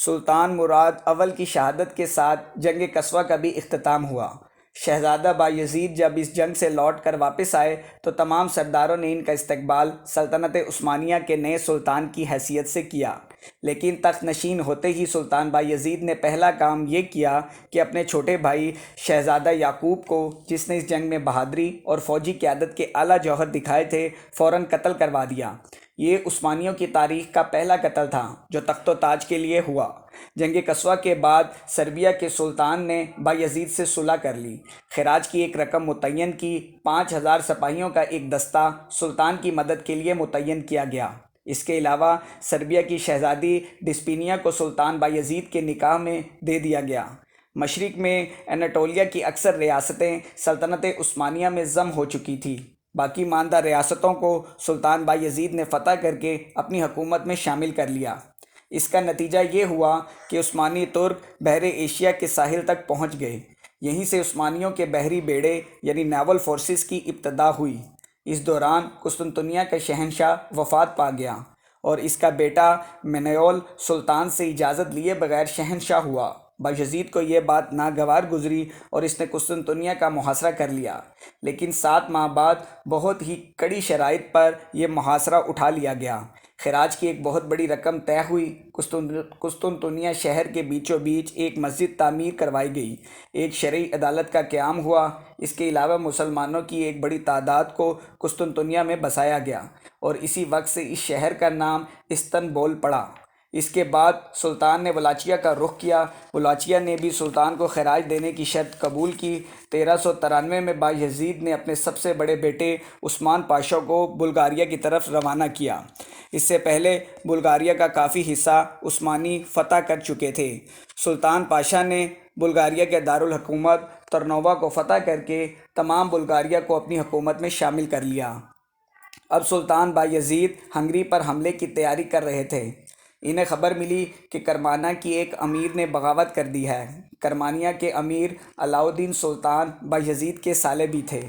سلطان مراد اول کی شہادت کے ساتھ جنگ قصوہ کا بھی اختتام ہوا۔ شہزادہ بایزید جب اس جنگ سے لوٹ کر واپس آئے تو تمام سرداروں نے ان کا استقبال سلطنت عثمانیہ کے نئے سلطان کی حیثیت سے کیا، لیکن تخت نشین ہوتے ہی سلطان بایزید نے پہلا کام یہ کیا کہ اپنے چھوٹے بھائی شہزادہ یعقوب کو، جس نے اس جنگ میں بہادری اور فوجی قیادت کے اعلیٰ جوہر دکھائے تھے، فوراً قتل کروا دیا۔ یہ عثمانیوں کی تاریخ کا پہلا قتل تھا جو تخت و تاج کے لیے ہوا۔ جنگ قصوہ کے بعد سربیا کے سلطان نے بایزید سے صلح کر لی، خراج کی ایک رقم متعین کی، 5000 سپاہیوں کا ایک دستہ سلطان کی مدد کے لیے متعین کیا گیا۔ اس کے علاوہ سربیا کی شہزادی ڈسپینیا کو سلطان بایزید کے نکاح میں دے دیا گیا۔ مشرق میں اناٹولیا کی اکثر ریاستیں سلطنت عثمانیہ میں ضم ہو چکی تھیں۔ باقی ماندہ ریاستوں کو سلطان بایزید نے فتح کر کے اپنی حکومت میں شامل کر لیا۔ اس کا نتیجہ یہ ہوا کہ عثمانی ترک بحر ایشیا کے ساحل تک پہنچ گئے۔ یہیں سے عثمانیوں کے بحری بیڑے یعنی نیول فورسز کی ابتدا ہوئی۔ اس دوران قسطنطنیہ کا شہنشاہ وفات پا گیا اور اس کا بیٹا منیول سلطان سے اجازت لیے بغیر شہنشاہ ہوا۔ بایزید کو یہ بات ناگوار گزری اور اس نے قسطنطنیہ کا محاصرہ کر لیا، لیکن 7 ماہ بعد بہت ہی کڑی شرائط پر یہ محاصرہ اٹھا لیا گیا۔ خراج کی ایک بہت بڑی رقم طے ہوئی۔ قسطنطنیہ شہر کے بیچوں بیچ ایک مسجد تعمیر کروائی گئی، ایک شرعی عدالت کا قیام ہوا۔ اس کے علاوہ مسلمانوں کی ایک بڑی تعداد کو قسطنطنیہ میں بسایا گیا اور اسی وقت سے اس شہر کا نام استنبول پڑا۔ اس کے بعد سلطان نے ولاچیا کا رخ کیا۔ ولاچیا نے بھی سلطان کو خراج دینے کی شرط قبول کی۔ 1393 میں بایزید نے اپنے سب سے بڑے بیٹے عثمان پاشا کو بلغاریہ کی طرف روانہ کیا۔ اس سے پہلے بلغاریہ کا کافی حصہ عثمانی فتح کر چکے تھے۔ سلطان پاشا نے بلغاریہ کے دارالحکومت ترنووا کو فتح کر کے تمام بلغاریہ کو اپنی حکومت میں شامل کر لیا۔ اب سلطان بایزید ہنگری پر حملے کی تیاری کر رہے تھے۔ انہیں خبر ملی کہ کرمانہ کی ایک امیر نے بغاوت کر دی ہے۔ کرمانیہ کے امیر علاء الدین سلطان بایزید کے سالے بھی تھے،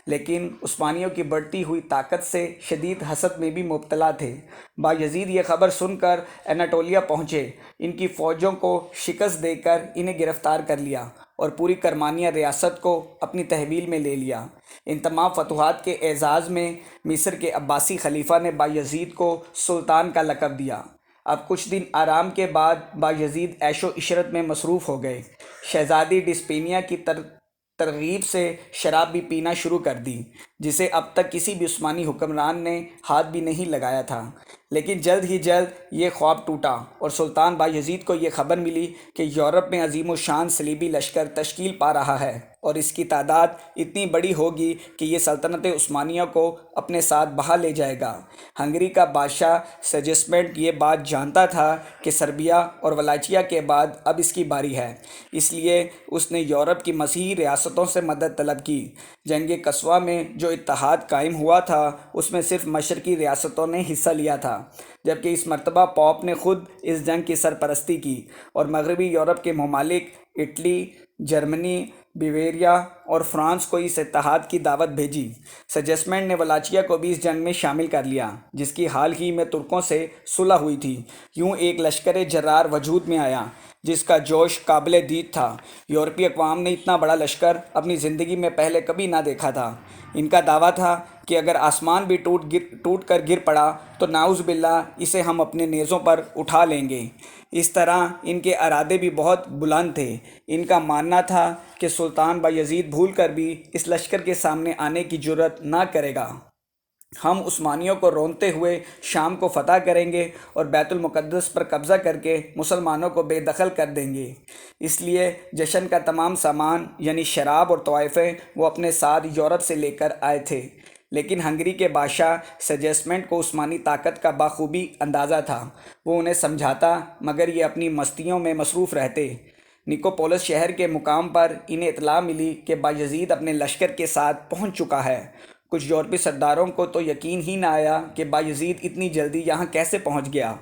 لیکن عثمانیوں کی بڑھتی ہوئی طاقت سے شدید حسد میں بھی مبتلا تھے۔ بایزید یہ خبر سن کر اناٹولیا پہنچے، ان کی فوجوں کو شکست دے کر انہیں گرفتار کر لیا اور پوری کرمانیہ ریاست کو اپنی تحویل میں لے لیا۔ ان تمام فتوحات کے اعزاز میں مصر کے عباسی خلیفہ نے بایزید کو سلطان کا لقب دیا۔ اب کچھ دن آرام کے بعد بایزید عیش و عشرت میں مصروف ہو گئے۔ شہزادی ڈسپینیا کی ترغیب سے شراب بھی پینا شروع کر دی، جسے اب تک کسی بھی عثمانی حکمران نے ہاتھ بھی نہیں لگایا تھا۔ لیکن جلد ہی جلد یہ خواب ٹوٹا اور سلطان بایزید کو یہ خبر ملی کہ یورپ میں عظیم الشان صلیبی لشکر تشکیل پا رہا ہے اور اس کی تعداد اتنی بڑی ہوگی کہ یہ سلطنت عثمانیہ کو اپنے ساتھ بہا لے جائے گا۔ ہنگری کا بادشاہ سیجسمنڈ یہ بات جانتا تھا کہ سربیا اور ولاچیا کے بعد اب اس کی باری ہے، اس لیے اس نے یورپ کی مسیحی ریاستوں سے مدد طلب کی۔ جنگ قصوہ میں جو اتحاد قائم ہوا تھا اس میں صرف مشرقی ریاستوں نے حصہ لیا تھا، جبکہ اس مرتبہ پوپ نے خود اس جنگ کی سرپرستی کی اور مغربی یورپ کے ممالک اٹلی، جرمنی، بیویریا اور فرانس کو اس اتحاد کی دعوت بھیجی۔ سیجسمنڈ نے ولاچیا کو بھی اس جنگ میں شامل کر لیا، جس کی حال ہی میں ترکوں سے صلح ہوئی تھی۔ یوں ایک لشکر جرار وجود میں آیا جس کا جوش قابل دید تھا۔ یورپی اقوام نے اتنا بڑا لشکر اپنی زندگی میں پہلے کبھی نہ دیکھا تھا۔ ان کا دعویٰ تھا کہ اگر آسمان بھی ٹوٹ کر گر پڑا تو نعوذ باللہ اسے ہم اپنے نیزوں پر اٹھا لیں گے۔ اس طرح ان کے ارادے بھی بہت بلند تھے۔ ان کا ماننا تھا کہ سلطان بایزید بھول کر بھی اس لشکر کے سامنے آنے کی جرأت نہ کرے گا۔ ہم عثمانیوں کو روندتے ہوئے شام کو فتح کریں گے اور بیت المقدس پر قبضہ کر کے مسلمانوں کو بے دخل کر دیں گے۔ اس لیے جشن کا تمام سامان یعنی شراب اور طوائفیں وہ اپنے ساتھ یورپ سے لے کر آئے تھے، لیکن ہنگری کے بادشاہ سیجسمنڈ کو عثمانی طاقت کا بخوبی اندازہ تھا۔ وہ انہیں سمجھاتا مگر یہ اپنی مستیوں میں مصروف رہتے۔ نکوپولس شہر کے مقام پر انہیں اطلاع ملی کہ بایزید اپنے لشکر کے ساتھ پہنچ چکا ہے۔ کچھ یورپی سرداروں کو تو یقین ہی نہ آیا کہ بایزید اتنی جلدی یہاں کیسے پہنچ گیا۔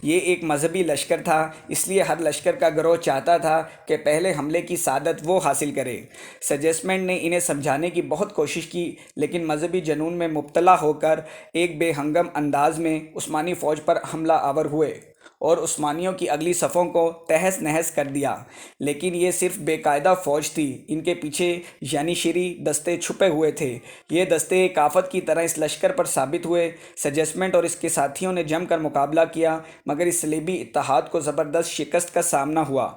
یہ ایک مذہبی لشکر تھا، اس لیے ہر لشکر کا گروہ چاہتا تھا کہ پہلے حملے کی سعادت وہ حاصل کرے۔ سیجسمنڈ نے انہیں سمجھانے کی بہت کوشش کی، لیکن مذہبی جنون میں مبتلا ہو کر ایک بے ہنگم انداز میں عثمانی فوج پر حملہ آور ہوئے اور عثمانیوں کی اگلی صفوں کو تہس نہس کر دیا۔ لیکن یہ صرف بے قاعدہ فوج تھی، ان کے پیچھے جانشری دستے چھپے ہوئے تھے۔ یہ دستے ایک آفت کی طرح اس لشکر پر ثابت ہوئے۔ سیجسمنٹ اور اس کے ساتھیوں نے جم کر مقابلہ کیا، مگر اس صلیبی اتحاد کو زبردست شکست کا سامنا ہوا،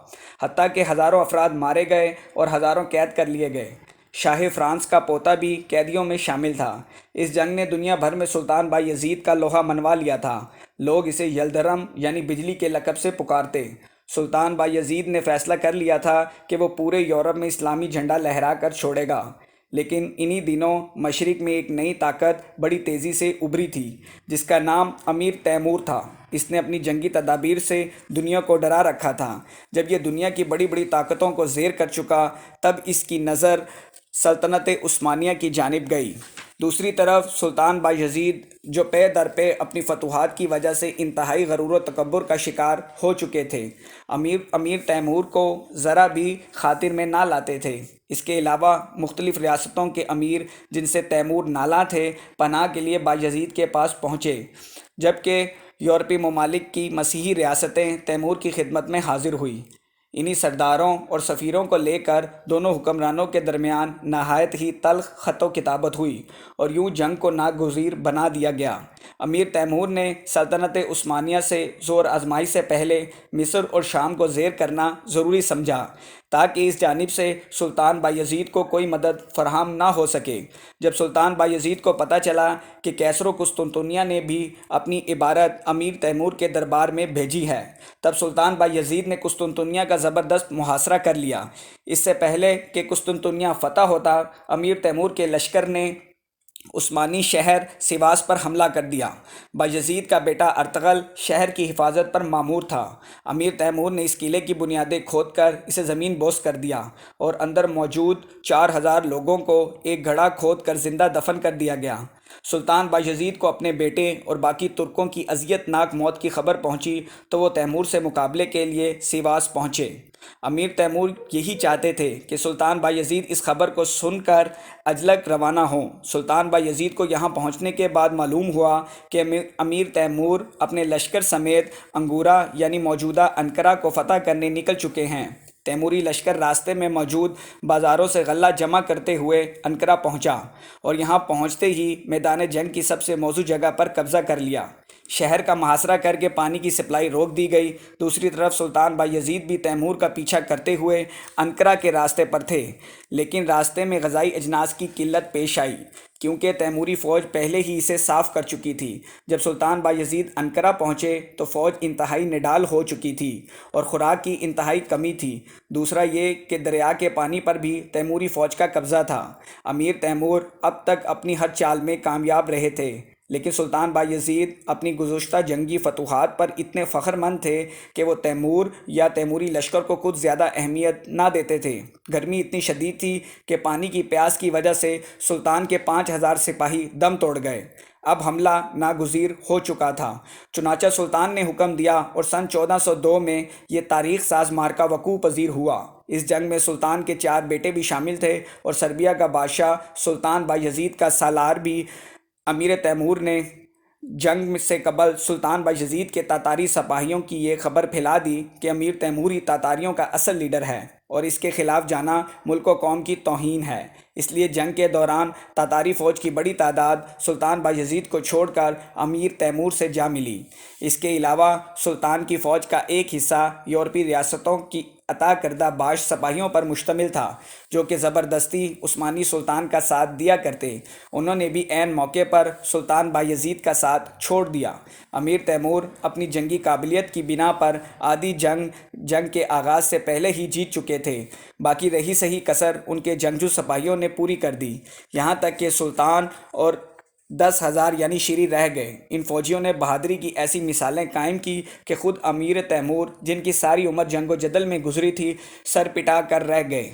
حتیٰ کہ ہزاروں افراد مارے گئے اور ہزاروں قید کر لیے گئے۔ شاہ فرانس کا پوتا بھی قیدیوں میں شامل تھا۔ اس جنگ نے دنیا بھر میں سلطان بایزید کا لوہا منوا لیا تھا۔ لوگ اسے یلدرم یعنی بجلی کے لقب سے پکارتے۔ سلطان بایزید نے فیصلہ کر لیا تھا کہ وہ پورے یورپ میں اسلامی جھنڈا لہرا کر چھوڑے گا۔ لیکن انہی دنوں مشرق میں ایک نئی طاقت بڑی تیزی سے ابھری تھی، جس کا نام امیر تیمور تھا۔ اس نے اپنی جنگی تدابیر سے دنیا کو ڈرا رکھا تھا۔ جب یہ دنیا کی بڑی بڑی طاقتوں کو زیر کر چکا، تب اس کی نظر سلطنت عثمانیہ کی جانب گئی۔ دوسری طرف سلطان بایزید جو پے در پے اپنی فتوحات کی وجہ سے انتہائی غرور و تکبر کا شکار ہو چکے تھے، امیر تیمور کو ذرا بھی خاطر میں نہ لاتے تھے۔ اس کے علاوہ مختلف ریاستوں کے امیر جن سے تیمور نالاں تھے، پناہ کے لیے بایزید کے پاس پہنچے، جبکہ یورپی ممالک کی مسیحی ریاستیں تیمور کی خدمت میں حاضر ہوئیں۔ انہی سرداروں اور سفیروں کو لے کر دونوں حکمرانوں کے درمیان نہایت ہی تلخ خط و کتابت ہوئی اور یوں جنگ کو ناگزیر بنا دیا گیا۔ امیر تیمور نے سلطنت عثمانیہ سے زور آزمائی سے پہلے مصر اور شام کو زیر کرنا ضروری سمجھا، تاکہ اس جانب سے سلطان بایزید کو کوئی مدد فراہم نہ ہو سکے۔ جب سلطان بایزید کو پتہ چلا کہ کیسر و قسطنطنیہ نے بھی اپنی عبارت امیر تیمور کے دربار میں بھیجی ہے، تب سلطان بایزید نے قسطنطنیہ کا زبردست محاصرہ کر لیا۔ اس سے پہلے کہ قسطنطنیہ فتح ہوتا، امیر تیمور کے لشکر نے عثمانی شہر سواس پر حملہ کر دیا۔ بایزید کا بیٹا ارطغرل شہر کی حفاظت پر مامور تھا۔ امیر تیمور نے اس قلعے کی بنیادیں کھود کر اسے زمین بوس کر دیا اور اندر موجود 4000 لوگوں کو ایک گڑھا کھود کر زندہ دفن کر دیا گیا۔ سلطان بایزید کو اپنے بیٹے اور باقی ترکوں کی اذیت ناک موت کی خبر پہنچی تو وہ تیمور سے مقابلے کے لیے سواس پہنچے۔ امیر تیمور یہی چاہتے تھے کہ سلطان بایزید اس خبر کو سن کر اجلک روانہ ہوں۔ سلطان بایزید کو یہاں پہنچنے کے بعد معلوم ہوا کہ امیر تیمور اپنے لشکر سمیت انگورا یعنی موجودہ انقرہ کو فتح کرنے نکل چکے ہیں۔ تیموری لشکر راستے میں موجود بازاروں سے غلہ جمع کرتے ہوئے انقرہ پہنچا اور یہاں پہنچتے ہی میدان جنگ کی سب سے موزوں جگہ پر قبضہ کر لیا۔ شہر کا محاصرہ کر کے پانی کی سپلائی روک دی گئی۔ دوسری طرف سلطان بایزید بھی تیمور کا پیچھا کرتے ہوئے انقرہ کے راستے پر تھے، لیکن راستے میں غذائی اجناس کی قلت پیش آئی، کیونکہ تیموری فوج پہلے ہی اسے صاف کر چکی تھی۔ جب سلطان بایزید انقرہ پہنچے تو فوج انتہائی نڈال ہو چکی تھی اور خوراک کی انتہائی کمی تھی۔ دوسرا یہ کہ دریا کے پانی پر بھی تیموری فوج کا قبضہ تھا۔ امیر تیمور اب تک اپنی ہر چال میں کامیاب رہے تھے، لیکن سلطان بایزید اپنی گزشتہ جنگی فتوحات پر اتنے فخر مند تھے کہ وہ تیمور یا تیموری لشکر کو کچھ زیادہ اہمیت نہ دیتے تھے۔ گرمی اتنی شدید تھی کہ پانی کی پیاس کی وجہ سے سلطان کے 5000 سپاہی دم توڑ گئے۔ اب حملہ ناگزیر ہو چکا تھا، چنانچہ سلطان نے حکم دیا اور سن 1402 میں یہ تاریخ ساز معرکہ وقوع پذیر ہوا۔ اس جنگ میں سلطان کے 4 بیٹے بھی شامل تھے اور سربیا کا بادشاہ سلطان بایزید کا سالار بھی۔ امیر تیمور نے جنگ سے قبل سلطان بایزید کے تاتاری سپاہیوں کی یہ خبر پھیلا دی کہ امیر تیمور ہی تاتاریوں کا اصل لیڈر ہے اور اس کے خلاف جانا ملک و قوم کی توہین ہے۔ اس لیے جنگ کے دوران تاتاری فوج کی بڑی تعداد سلطان بایزید کو چھوڑ کر امیر تیمور سے جا ملی۔ اس کے علاوہ سلطان کی فوج کا ایک حصہ یورپی ریاستوں کی عطا کردہ باش سپاہیوں پر مشتمل تھا، جو کہ زبردستی عثمانی سلطان کا ساتھ دیا کرتے۔ انہوں نے بھی عین موقع پر سلطان بایزید کا ساتھ چھوڑ دیا۔ امیر تیمور اپنی جنگی قابلیت کی بنا پر آدھی جنگ کے آغاز سے پہلے ہی جیت چکے تھے، باقی رہی سہی کسر ان کے جنگجو سپاہیوں نے پوری کر دی، یہاں تک کہ سلطان اور 10,000 یعنی شیری رہ گئے۔ ان فوجیوں نے بہادری کی ایسی مثالیں قائم کی کہ خود امیر تیمور، جن کی ساری عمر جنگ و جدل میں گزری تھی، سر پٹا کر رہ گئے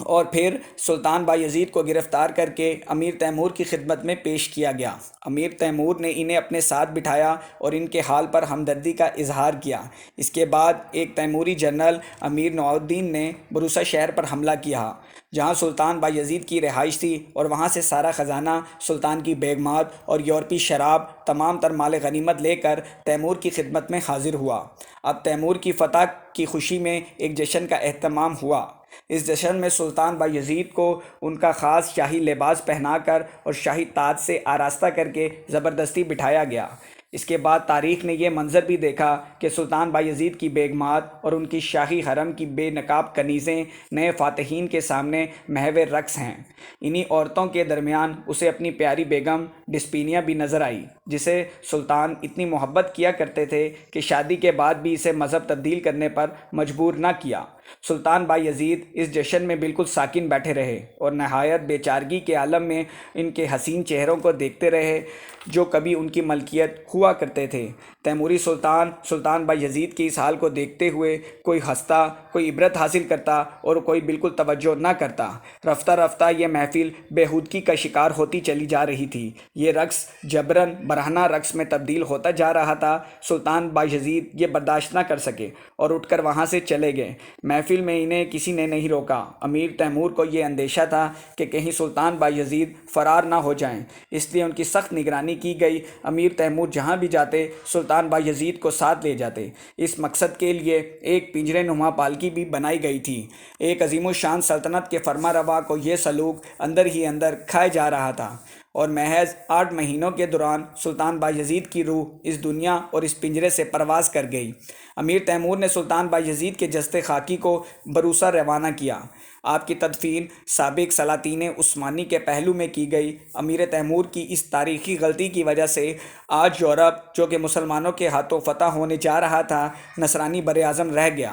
اور پھر سلطان بایزید کو گرفتار کر کے امیر تیمور کی خدمت میں پیش کیا گیا۔ امیر تیمور نے انہیں اپنے ساتھ بٹھایا اور ان کے حال پر ہمدردی کا اظہار کیا۔ اس کے بعد ایک تیموری جنرل امیر نوالدین نے بروسا شہر پر حملہ کیا، جہاں سلطان بایزید کی رہائش تھی، اور وہاں سے سارا خزانہ، سلطان کی بیگمات اور یورپی شراب، تمام تر مال غنیمت لے کر تیمور کی خدمت میں حاضر ہوا۔ اب تیمور کی فتح کی خوشی میں ایک جشن کا اہتمام ہوا۔ اس جشن میں سلطان بایزید کو ان کا خاص شاہی لباس پہنا کر اور شاہی تاج سے آراستہ کر کے زبردستی بٹھایا گیا۔ اس کے بعد تاریخ نے یہ منظر بھی دیکھا کہ سلطان بایزید کی بیگمات اور ان کی شاہی حرم کی بے نقاب کنیزیں نئے فاتحین کے سامنے محو رقص ہیں۔ انہی عورتوں کے درمیان اسے اپنی پیاری بیگم ڈسپینیا بھی نظر آئی، جسے سلطان اتنی محبت کیا کرتے تھے کہ شادی کے بعد بھی اسے مذہب تبدیل کرنے پر مجبور نہ کیا۔ سلطان بایزید اس جشن میں بالکل ساکن بیٹھے رہے اور نہایت بے چارگی کے عالم میں ان کے حسین چہروں کو دیکھتے رہے جو کبھی ان کی ملکیت ہوا کرتے تھے۔ تیموری سلطان بایزید کے اس حال کو دیکھتے ہوئے کوئی ہنستا، کوئی عبرت حاصل کرتا اور کوئی بالکل توجہ نہ کرتا۔ رفتہ رفتہ یہ محفل بےہودگی کا شکار ہوتی چلی جا رہی تھی۔ یہ رقص جبراً برہنہ رقص میں تبدیل ہوتا جا رہا تھا۔ سلطان بایزید یہ برداشت نہ کر سکے اور اٹھ کر وہاں سے چلے گئے۔ محفل میں انہیں کسی نے نہیں روکا۔ امیر تیمور کو یہ اندیشہ تھا کہ کہیں سلطان بایزید فرار نہ ہو جائیں، اس لیے ان کی سخت نگرانی کی گئی۔ امیر تیمور جہاں بھی جاتے سلطان بایزید کو ساتھ لے جاتے۔ اس مقصد کے لیے ایک پنجرے نما پالکی بھی بنائی گئی تھی۔ ایک عظیم الشان سلطنت کے فرما روا کو یہ سلوک اندر ہی اندر کھائے جا رہا تھا، اور محض 8 مہینوں کے دوران سلطان بایزید کی روح اس دنیا اور اس پنجرے سے پرواز کر گئی۔ امیر تیمور نے سلطان بایزید کے جسد خاکی کو بروسا روانہ کیا۔ آپ کی تدفین سابق سلاطین عثمانی کے پہلو میں کی گئی۔ امیر تیمور کی اس تاریخی غلطی کی وجہ سے آج یورپ، جو کہ مسلمانوں کے ہاتھوں فتح ہونے جا رہا تھا، نصرانی براعظم رہ گیا۔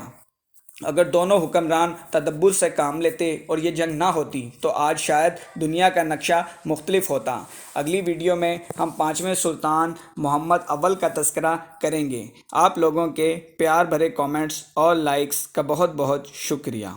اگر دونوں حکمران تدبر سے کام لیتے اور یہ جنگ نہ ہوتی تو آج شاید دنیا کا نقشہ مختلف ہوتا۔ اگلی ویڈیو میں ہم 5ویں سلطان محمد اول کا تذکرہ کریں گے۔ آپ لوگوں کے پیار بھرے کامنٹس اور لائکس کا بہت بہت شکریہ۔